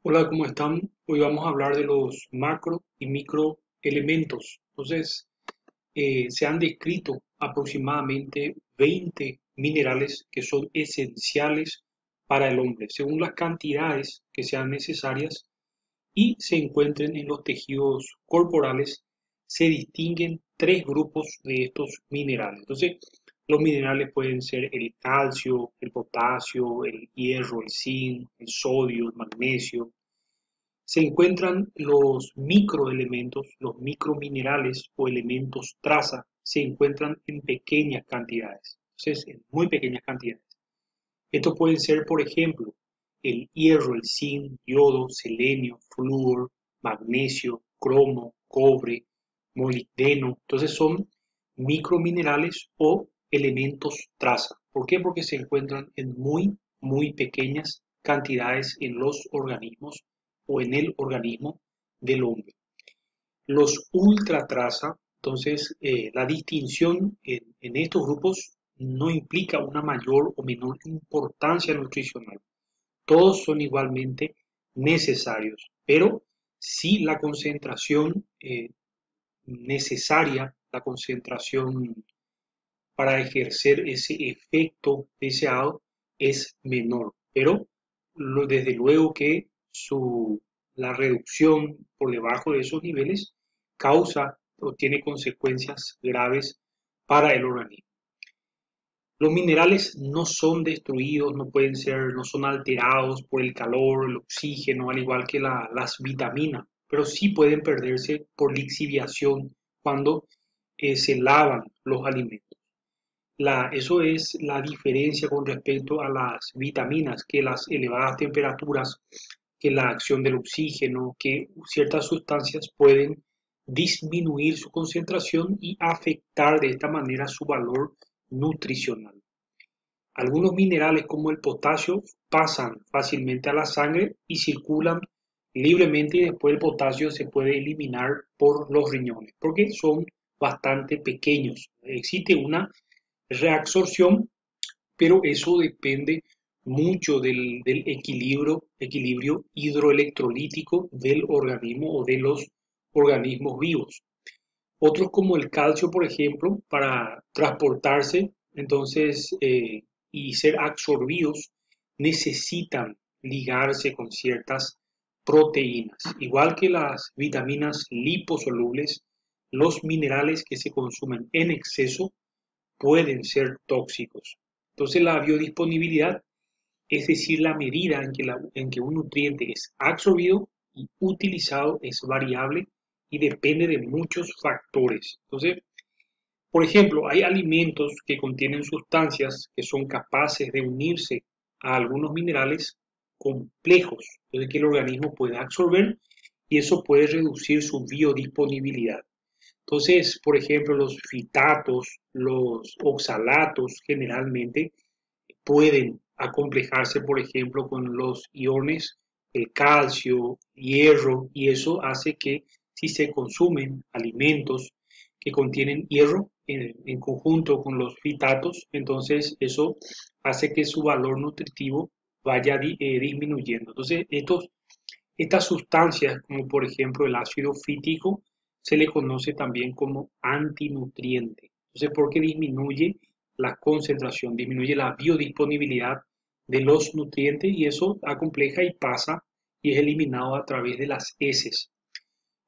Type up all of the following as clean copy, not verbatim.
Hola, ¿cómo están? Hoy vamos a hablar de los macro y microelementos. Entonces, se han descrito aproximadamente 20 minerales que son esenciales para el hombre, según las cantidades que sean necesarias y se encuentren en los tejidos corporales. Se distinguen tres grupos de estos minerales. Entonces, los minerales pueden ser el calcio, el potasio, el hierro, el zinc, el sodio, el magnesio. Se encuentran los microelementos, los microminerales o elementos traza, se encuentran en pequeñas cantidades, entonces en muy pequeñas cantidades. Estos pueden ser, por ejemplo, el hierro, el zinc, yodo, selenio, flúor, magnesio, cromo, cobre, molibdeno. Entonces son microminerales o elementos traza. ¿Por qué? Porque se encuentran en muy pequeñas cantidades en los organismos o en el organismo del hombre. Los ultratraza, entonces la distinción en estos grupos no implica una mayor o menor importancia nutricional. Todos son igualmente necesarios, pero si la concentración necesaria, la concentración para ejercer ese efecto deseado es menor. Pero desde luego que la reducción por debajo de esos niveles causa o tiene consecuencias graves para el organismo. Los minerales no son destruidos, no pueden ser, no son alterados por el calor, el oxígeno, al igual que las vitaminas, pero sí pueden perderse por lixiviación cuando se lavan los alimentos. Eso es la diferencia con respecto a las vitaminas, que las elevadas temperaturas, que la acción del oxígeno, que ciertas sustancias pueden disminuir su concentración y afectar de esta manera su valor nutricional. Algunos minerales como el potasio pasan fácilmente a la sangre y circulan libremente y después el potasio se puede eliminar por los riñones porque son bastante pequeños. Existe una reabsorción, pero eso depende mucho del equilibrio hidroelectrolítico del organismo o de los organismos vivos. Otros como el calcio, por ejemplo, para transportarse entonces y ser absorbidos, necesitan ligarse con ciertas proteínas. Igual que las vitaminas liposolubles, los minerales que se consumen en exceso pueden ser tóxicos. Entonces la biodisponibilidad, es decir, la medida en que un nutriente es absorbido y utilizado, es variable y depende de muchos factores. Entonces, por ejemplo, hay alimentos que contienen sustancias que son capaces de unirse a algunos minerales complejos, entonces que el organismo puede absorber y eso puede reducir su biodisponibilidad. Entonces, por ejemplo, los fitatos, los oxalatos generalmente pueden acomplejarse, por ejemplo, con los iones, el calcio, hierro, y eso hace que si se consumen alimentos que contienen hierro en conjunto con los fitatos, entonces eso hace que su valor nutritivo vaya disminuyendo. Entonces, estas sustancias, como por ejemplo el ácido fítico, se le conoce también como antinutriente. Entonces, porque disminuye la concentración, disminuye la biodisponibilidad de los nutrientes y eso acompleja y pasa y es eliminado a través de las heces.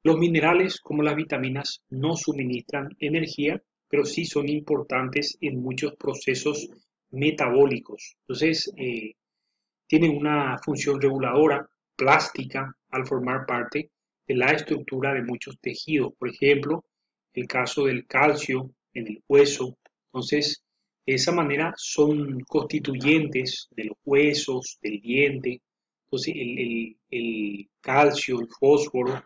Los minerales, como las vitaminas, no suministran energía, pero sí son importantes en muchos procesos metabólicos. Entonces, tienen una función reguladora plástica al formar parte de la estructura de muchos tejidos. Por ejemplo, el caso del calcio en el hueso. Entonces, de esa manera son constituyentes de los huesos, del diente. Entonces, el calcio, el fósforo,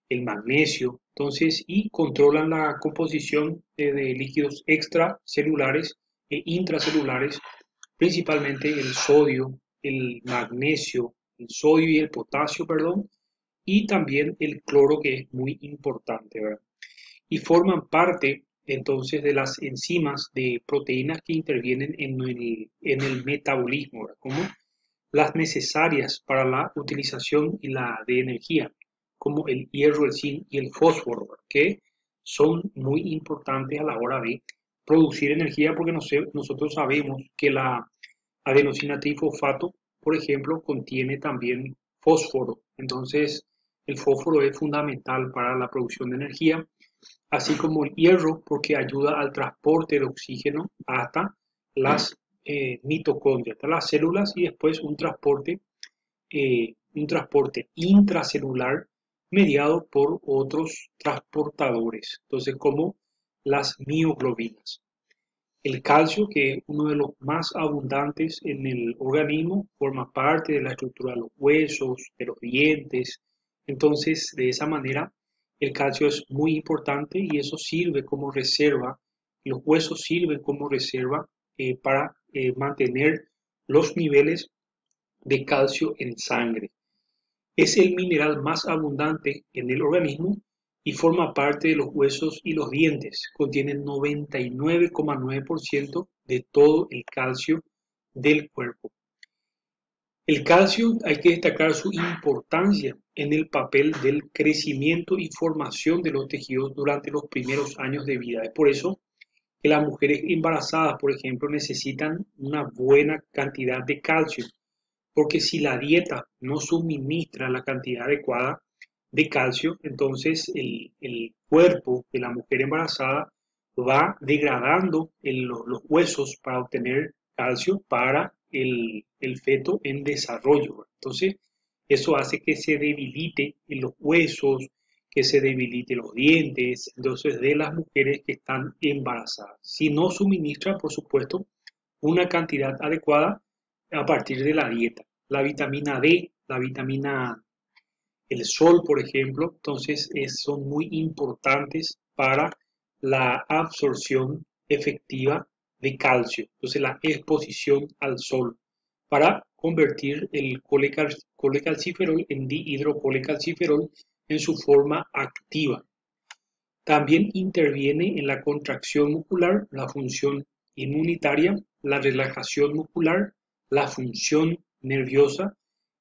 el magnesio. Entonces, y controlan la composición de líquidos extracelulares e intracelulares, principalmente el sodio, el magnesio, el sodio y el potasio, perdón, y también el cloro, que es muy importante, ¿verdad? Y forman parte entonces de las enzimas de proteínas que intervienen en el metabolismo, ¿verdad? las necesarias para la utilización y la de energía, como el hierro, el zinc y el fósforo, que son muy importantes a la hora de producir energía porque nosotros sabemos que la adenosina trifosfato, por ejemplo, contiene también fósforo. Entonces, el fósforo es fundamental para la producción de energía, así como el hierro porque ayuda al transporte de oxígeno hasta las mitocondrias, hasta las células y después un transporte intracelular mediado por otros transportadores, entonces como las mioglobinas. El calcio, que es uno de los más abundantes en el organismo, forma parte de la estructura de los huesos, de los dientes. Entonces, de esa manera, el calcio es muy importante y eso sirve como reserva. Los huesos sirven como reserva para mantener los niveles de calcio en sangre. Es el mineral más abundante en el organismo y forma parte de los huesos y los dientes. Contiene 99,9% de todo el calcio del cuerpo. El calcio hay que destacar su importancia en el papel del crecimiento y formación de los tejidos durante los primeros años de vida. Es por eso que las mujeres embarazadas, por ejemplo, necesitan una buena cantidad de calcio porque si la dieta no suministra la cantidad adecuada de calcio, entonces el cuerpo de la mujer embarazada va degradando los huesos para obtener calcio para el feto en desarrollo. Entonces, eso hace que se debilite en los huesos, que se debilite los dientes, entonces de las mujeres que están embarazadas. Si no suministra, por supuesto, una cantidad adecuada a partir de la dieta. La vitamina D, la vitamina, el sol, por ejemplo, entonces son muy importantes para la absorción efectiva de calcio. Entonces la exposición al sol para convertir el colecalciferol en dihidrocolecalciferol en su forma activa. También interviene en la contracción muscular, la función inmunitaria, la relajación muscular, la función nerviosa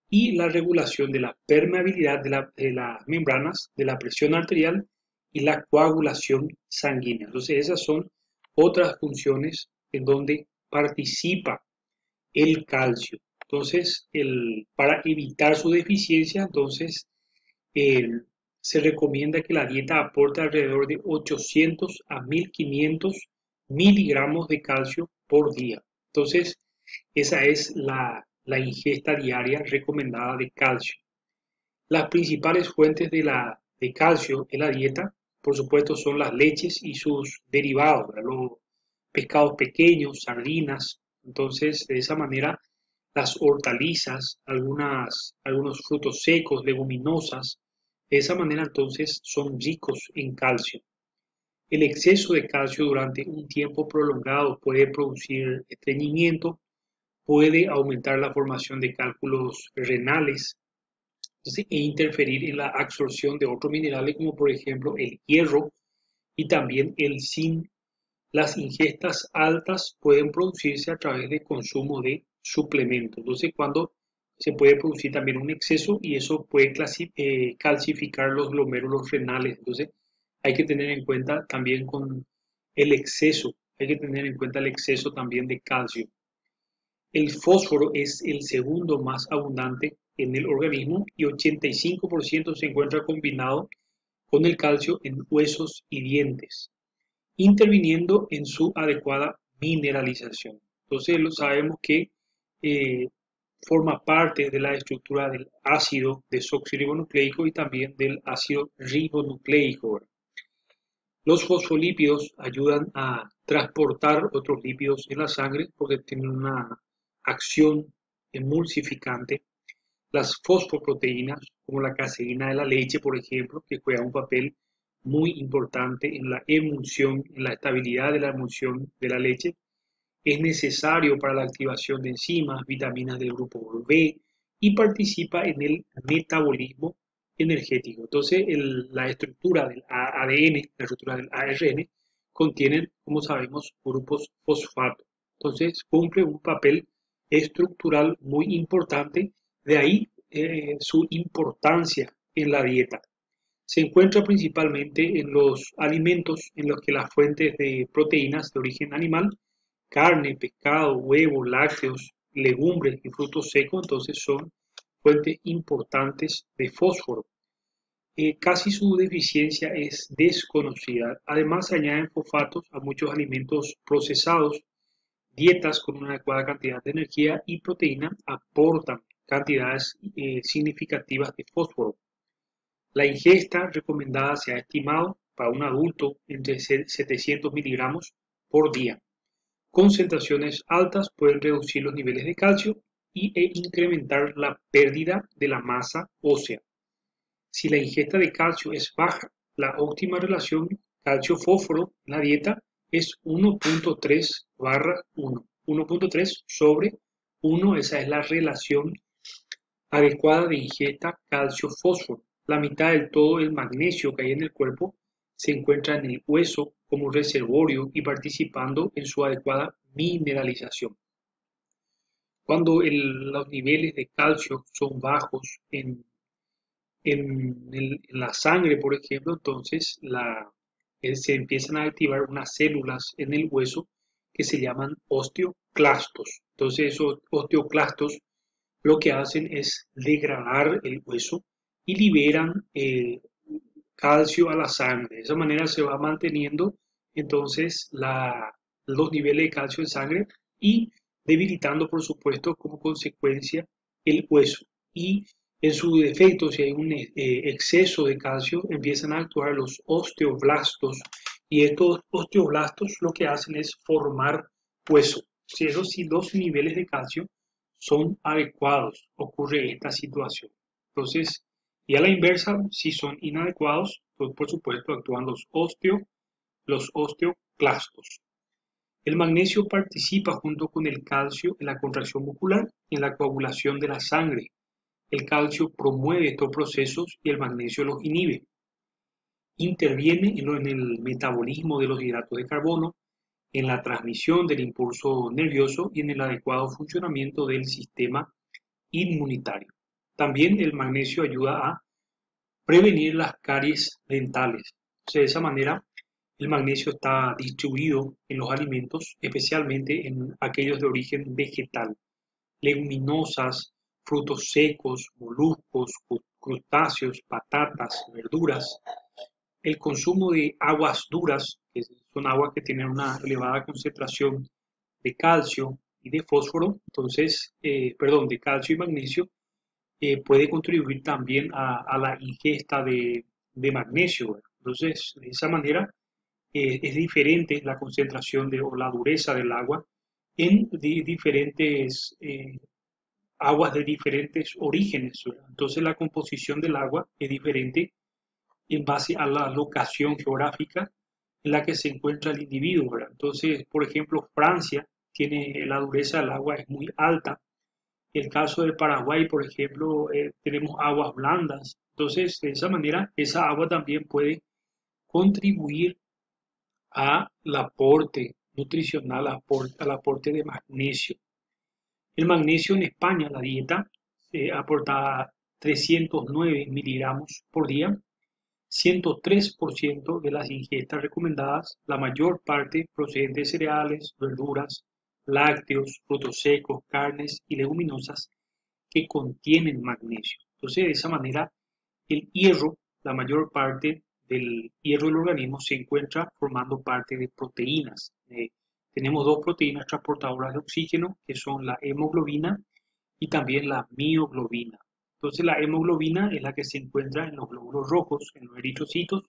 y la regulación de la permeabilidad de las membranas, de la presión arterial y la coagulación sanguínea. Entonces esas son otras funciones en donde participa el calcio. Entonces, para evitar su deficiencia, entonces eh, se recomienda que la dieta aporte alrededor de 800 a 1500 miligramos de calcio por día. Entonces, esa es la ingesta diaria recomendada de calcio. Las principales fuentes de calcio en la dieta, por supuesto, son las leches y sus derivados, ¿verdad? Los pescados pequeños, sardinas. Entonces, de esa manera, las hortalizas, algunos frutos secos, leguminosas, de esa manera entonces son ricos en calcio. El exceso de calcio durante un tiempo prolongado puede producir estreñimiento, puede aumentar la formación de cálculos renales, entonces, e interferir en la absorción de otros minerales como por ejemplo el hierro y también el zinc. Las ingestas altas pueden producirse a través de consumo de suplementos. Entonces, cuando se puede producir también un exceso y eso puede calcificar los glomérulos renales. Entonces, hay que tener en cuenta también con el exceso, hay que tener en cuenta el exceso también de calcio. El fósforo es el segundo más abundante en el organismo y 85% se encuentra combinado con el calcio en huesos y dientes, interviniendo en su adecuada mineralización. Entonces lo sabemos que eh, forma parte de la estructura del ácido desoxirribonucleico y también del ácido ribonucleico. Los fosfolípidos ayudan a transportar otros lípidos en la sangre porque tienen una acción emulsificante. Las fosfoproteínas, como la caseína de la leche, por ejemplo, que juega un papel muy importante en la emulsión, en la estabilidad de la emulsión de la leche, es necesario para la activación de enzimas, vitaminas del grupo B y participa en el metabolismo energético. Entonces, la estructura del ADN, la estructura del ARN, contienen, como sabemos, grupos fosfato. Entonces, cumple un papel estructural muy importante, de ahí su importancia en la dieta. Se encuentra principalmente en los alimentos en los que las fuentes de proteínas de origen animal, carne, pescado, huevos, lácteos, legumbres y frutos secos, entonces son fuentes importantes de fósforo. Casi su deficiencia es desconocida. Además, se añaden fosfatos a muchos alimentos procesados. Dietas con una adecuada cantidad de energía y proteína aportan cantidades significativas de fósforo. La ingesta recomendada se ha estimado para un adulto entre 700 miligramos por día. Concentraciones altas pueden reducir los niveles de calcio e incrementar la pérdida de la masa ósea. Si la ingesta de calcio es baja, la óptima relación calcio-fósforo en la dieta es 1.3/1. 1.3 sobre 1, esa es la relación adecuada de ingesta calcio-fósforo. La mitad del todo el magnesio que hay en el cuerpo se encuentra en el hueso como reservorio y participando en su adecuada mineralización. Cuando los niveles de calcio son bajos en la sangre, por ejemplo, entonces se empiezan a activar unas células en el hueso que se llaman osteoclastos. Entonces esos osteoclastos lo que hacen es degradar el hueso y liberan calcio a la sangre. De esa manera se va manteniendo entonces los niveles de calcio en sangre y debilitando, por supuesto, como consecuencia el hueso. Y en su defecto, si hay un exceso de calcio, empiezan a actuar los osteoblastos y estos osteoblastos lo que hacen es formar hueso. Si los niveles de calcio son adecuados, ocurre esta situación. Entonces, y a la inversa, si son inadecuados, pues por supuesto actúan los osteoclastos. El magnesio participa junto con el calcio en la contracción muscular y en la coagulación de la sangre. El calcio promueve estos procesos y el magnesio los inhibe. Interviene en el metabolismo de los hidratos de carbono, en la transmisión del impulso nervioso y en el adecuado funcionamiento del sistema inmunitario. También el magnesio ayuda a prevenir las caries dentales. O sea, de esa manera, el magnesio está distribuido en los alimentos, especialmente en aquellos de origen vegetal, leguminosas, frutos secos, moluscos, crustáceos, patatas, verduras. El consumo de aguas duras, que son aguas que tienen una elevada concentración de calcio y de fósforo, entonces, perdón, de calcio y magnesio, puede contribuir también a la ingesta de magnesio. Entonces, de esa manera, es diferente la concentración o la dureza del agua en diferentes aguas de diferentes orígenes, ¿verdad? Entonces, la composición del agua es diferente en base a la locación geográfica en la que se encuentra el individuo, ¿verdad? Entonces, por ejemplo, Francia tiene la dureza del agua es muy alta. El caso de Paraguay, por ejemplo, tenemos aguas blandas. Entonces, de esa manera, esa agua también puede contribuir al aporte nutricional, al aporte de magnesio. El magnesio en España, la dieta, aporta 309 miligramos por día, 103% de las ingestas recomendadas, la mayor parte proceden de cereales, verduras, lácteos, frutos secos, carnes y leguminosas que contienen magnesio. Entonces, de esa manera, el hierro, la mayor parte del hierro del organismo se encuentra formando parte de proteínas. Tenemos dos proteínas transportadoras de oxígeno, que son la hemoglobina y también la mioglobina. Entonces, la hemoglobina es la que se encuentra en los glóbulos rojos, en los eritrocitos,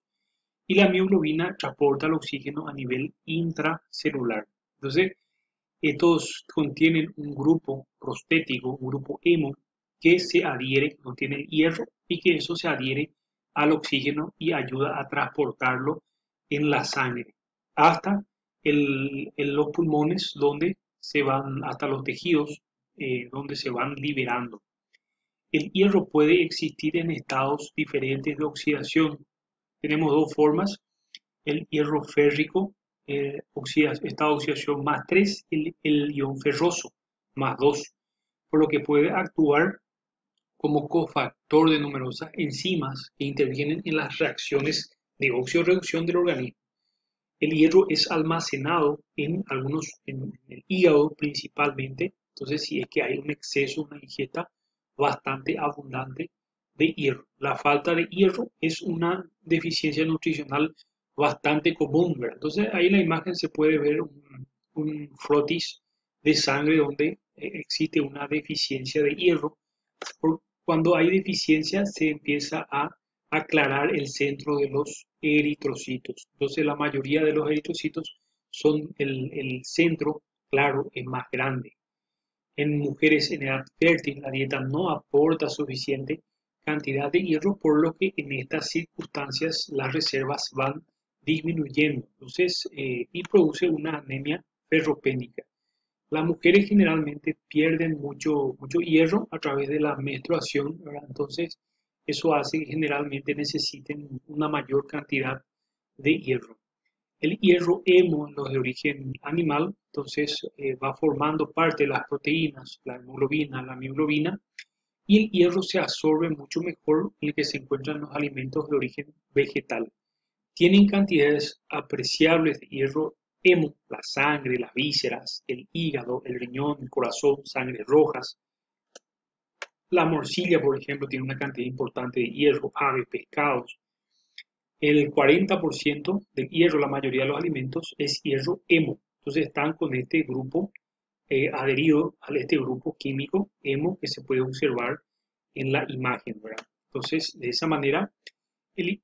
y la mioglobina transporta el oxígeno a nivel intracelular. Entonces, estos contienen un grupo prostético, un grupo hemo, que se adhiere, contiene hierro y que eso se adhiere al oxígeno y ayuda a transportarlo en la sangre hasta los pulmones donde se van, hasta los tejidos donde se van liberando. El hierro puede existir en estados diferentes de oxidación. Tenemos dos formas, el hierro férrico, estado de oxidación más 3, el ion ferroso. más 2, por lo que puede actuar como cofactor de numerosas enzimas que intervienen en las reacciones de óxido-reducción del organismo. El hierro es almacenado en el hígado principalmente, entonces si es que hay un exceso, una ingesta bastante abundante de hierro. La falta de hierro es una deficiencia nutricional bastante común, ¿verdad? Entonces ahí en la imagen se puede ver un frotis de sangre donde existe una deficiencia de hierro. Cuando hay deficiencia se empieza a aclarar el centro de los eritrocitos. Entonces la mayoría de los eritrocitos son el centro, claro, es más grande. En mujeres en edad fértil la dieta no aporta suficiente cantidad de hierro, por lo que en estas circunstancias las reservas van disminuyendo. Entonces, y produce una anemia ferropénica. Las mujeres generalmente pierden mucho hierro a través de la menstruación, ¿verdad? Entonces, eso hace que generalmente necesiten una mayor cantidad de hierro. El hierro hemo, los de origen animal, entonces va formando parte de las proteínas, la hemoglobina, la mioglobina, y el hierro se absorbe mucho mejor en el que se encuentran los alimentos de origen vegetal. Tienen cantidades apreciables de hierro hemo, la sangre, las vísceras, el hígado, el riñón, el corazón, sangre rojas. La morcilla, por ejemplo, tiene una cantidad importante de hierro, aves, pescados. El 40% del hierro, la mayoría de los alimentos, es hierro hemo. Entonces están con este grupo adherido a este grupo químico hemo que se puede observar en la imagen, ¿verdad? Entonces, de esa manera, el,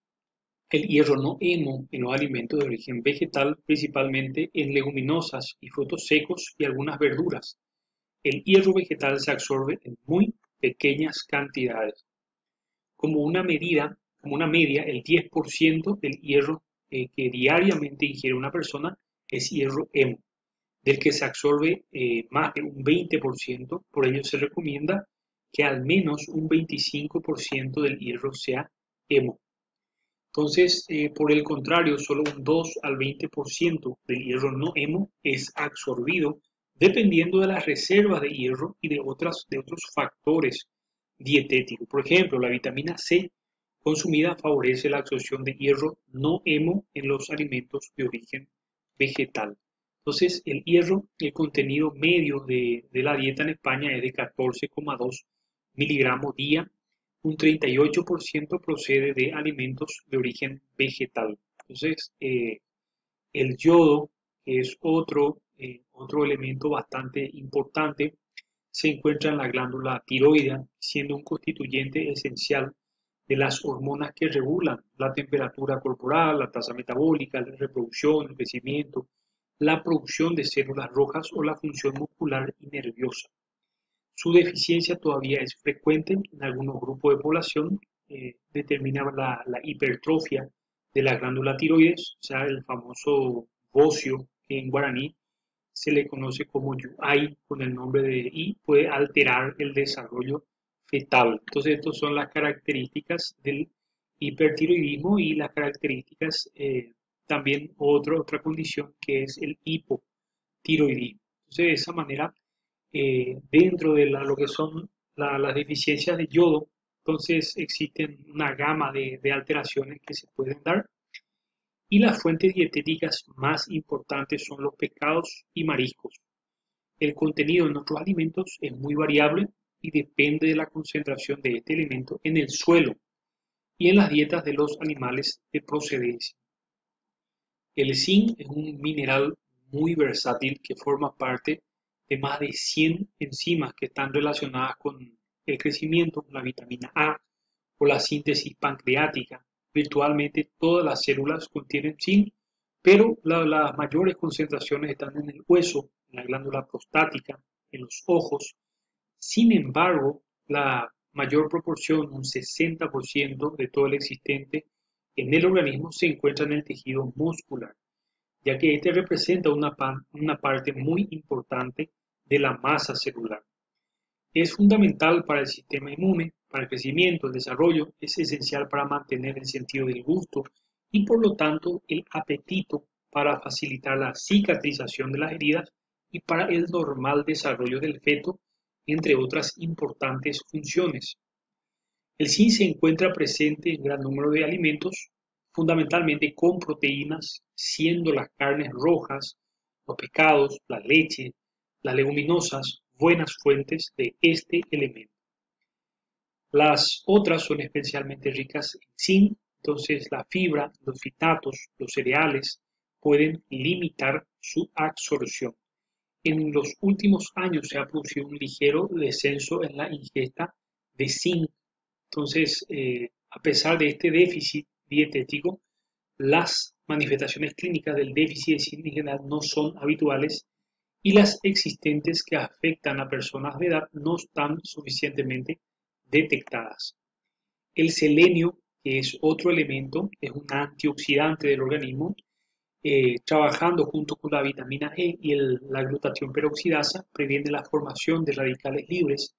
el hierro no hemo en los alimentos de origen vegetal, principalmente en leguminosas y frutos secos y algunas verduras. El hierro vegetal se absorbe en muy pequeñas cantidades. Como una medida, como una media, el 10% del hierro que diariamente ingiere una persona es hierro hemo, del que se absorbe más de un 20%, por ello se recomienda que al menos un 25% del hierro sea hemo. Entonces, por el contrario, solo un 2 al 20% del hierro no hemo es absorbido dependiendo de las reservas de hierro y de otros factores dietéticos. Por ejemplo, la vitamina C consumida favorece la absorción de hierro no hemo en los alimentos de origen vegetal. Entonces, el hierro, el contenido medio de la dieta en España es de 14,2 miligramos día. Un 38% procede de alimentos de origen vegetal. Entonces, el yodo, que es otro elemento bastante importante, se encuentra en la glándula tiroidea, siendo un constituyente esencial de las hormonas que regulan la temperatura corporal, la tasa metabólica, la reproducción, el crecimiento, la producción de células rojas o la función muscular y nerviosa. Su deficiencia todavía es frecuente en algunos grupos de población, determina la hipertrofia de la glándula tiroides, o sea, el famoso bocio, que en guaraní se le conoce como yuay con el nombre de y puede alterar el desarrollo fetal. Entonces, estas son las características del hipertiroidismo y las características también otra condición que es el hipotiroidismo. Entonces, de esa manera, dentro de lo que son las deficiencias de yodo, entonces existen una gama de alteraciones que se pueden dar y las fuentes dietéticas más importantes son los pescados y mariscos. El contenido en otros alimentos es muy variable y depende de la concentración de este elemento en el suelo y en las dietas de los animales de procedencia. El zinc es un mineral muy versátil que forma parte de más de 100 enzimas que están relacionadas con el crecimiento, la vitamina A o la síntesis pancreática. Virtualmente todas las células contienen zinc, pero las mayores concentraciones están en el hueso, en la glándula prostática, en los ojos. Sin embargo, la mayor proporción, un 60% de todo el existente en el organismo, se encuentra en el tejido muscular, ya que este representa una parte muy importante de la masa celular. Es fundamental para el sistema inmune, para el crecimiento, el desarrollo, es esencial para mantener el sentido del gusto y por lo tanto el apetito, para facilitar la cicatrización de las heridas y para el normal desarrollo del feto, entre otras importantes funciones. El zinc se encuentra presente en gran número de alimentos, fundamentalmente con proteínas, siendo las carnes rojas, los pescados, la leche, las leguminosas buenas fuentes de este elemento. Las otras son especialmente ricas en zinc, entonces la fibra, los fitatos, los cereales pueden limitar su absorción. En los últimos años se ha producido un ligero descenso en la ingesta de zinc. Entonces, a pesar de este déficit dietético, las manifestaciones clínicas del déficit de zinc en general no son habituales y las existentes que afectan a personas de edad no están suficientemente detectadas. El selenio, que es otro elemento, es un antioxidante del organismo, trabajando junto con la vitamina E y la glutatión peroxidasa, previene la formación de radicales libres.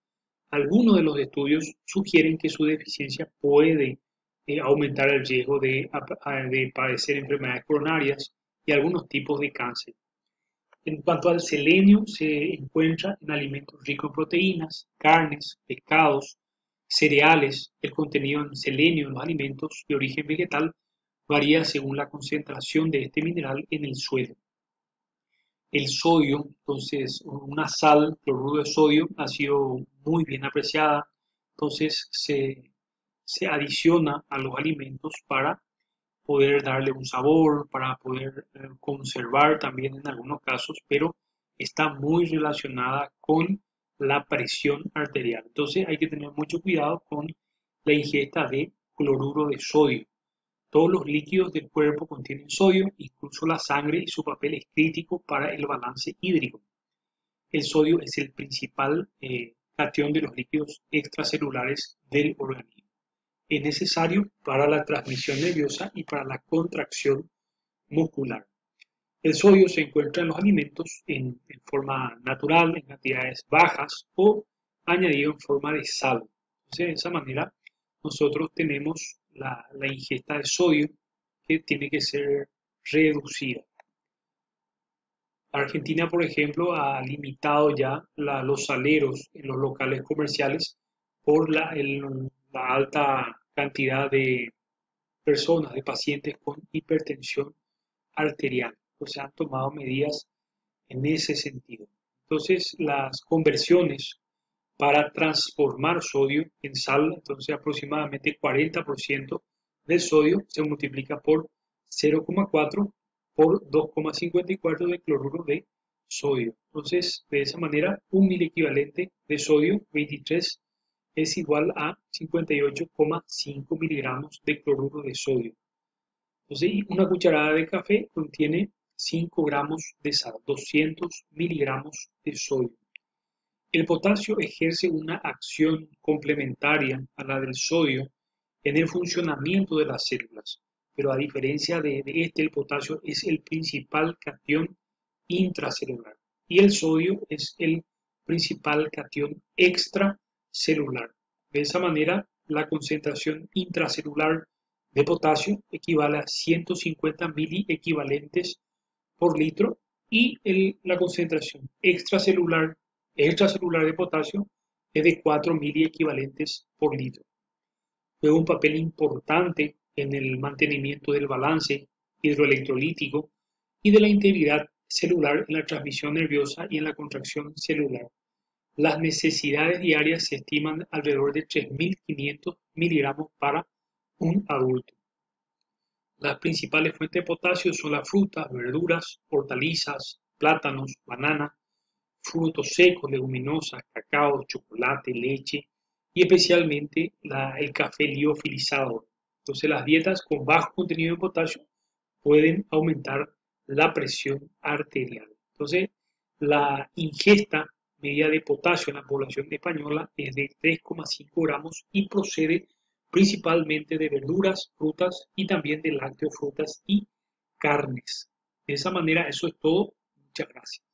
Algunos de los estudios sugieren que su deficiencia puede aumentar el riesgo de padecer enfermedades coronarias y algunos tipos de cáncer. En cuanto al selenio, se encuentra en alimentos ricos en proteínas, carnes, pescados, cereales. El contenido en selenio en los alimentos de origen vegetal varía según la concentración de este mineral en el suelo. El sodio, entonces, una sal, cloruro de sodio, ha sido muy bien apreciada, entonces se adiciona a los alimentos para poder darle un sabor, para poder conservar también en algunos casos, pero está muy relacionada con la presión arterial. Entonces hay que tener mucho cuidado con la ingesta de cloruro de sodio. Todos los líquidos del cuerpo contienen sodio, incluso la sangre, y su papel es crítico para el balance hídrico. El sodio es el principal catión de los líquidos extracelulares del organismo. Es necesario para la transmisión nerviosa y para la contracción muscular. El sodio se encuentra en los alimentos en forma natural, en cantidades bajas o añadido en forma de sal. Entonces, de esa manera, nosotros tenemos la ingesta de sodio que tiene que ser reducida. Argentina, por ejemplo, ha limitado ya los saleros en los locales comerciales por la alta cantidad de personas, de pacientes con hipertensión arterial. Pues se han tomado medidas en ese sentido. Entonces, las conversiones para transformar sodio en sal, entonces aproximadamente 40% del sodio se multiplica por 0,4 por 2,54 de cloruro de sodio. Entonces, de esa manera, un mil equivalente de sodio 23 es igual a 58,5 miligramos de cloruro de sodio. Entonces, una cucharada de café contiene 5 gramos de sal, 200 miligramos de sodio. El potasio ejerce una acción complementaria a la del sodio en el funcionamiento de las células, pero a diferencia de este, el potasio es el principal catión intracelular y el sodio es el principal catión extracelular. De esa manera, la concentración intracelular de potasio equivale a 150 miliequivalentes por litro y la concentración extracelular de potasio es de 4 miliequivalentes por litro. Juega un papel importante en el mantenimiento del balance hidroelectrolítico y de la integridad celular en la transmisión nerviosa y en la contracción celular. Las necesidades diarias se estiman alrededor de 3.500 miligramos para un adulto. Las principales fuentes de potasio son las frutas, verduras, hortalizas, plátanos, banana, frutos secos, leguminosas, cacao, chocolate, leche y especialmente el café liofilizado. Entonces las dietas con bajo contenido de potasio pueden aumentar la presión arterial. Entonces la ingesta media de potasio en la población española es de 3,5 gramos y procede principalmente de verduras, frutas y también de lácteos, frutas y carnes. De esa manera, eso es todo. Muchas gracias.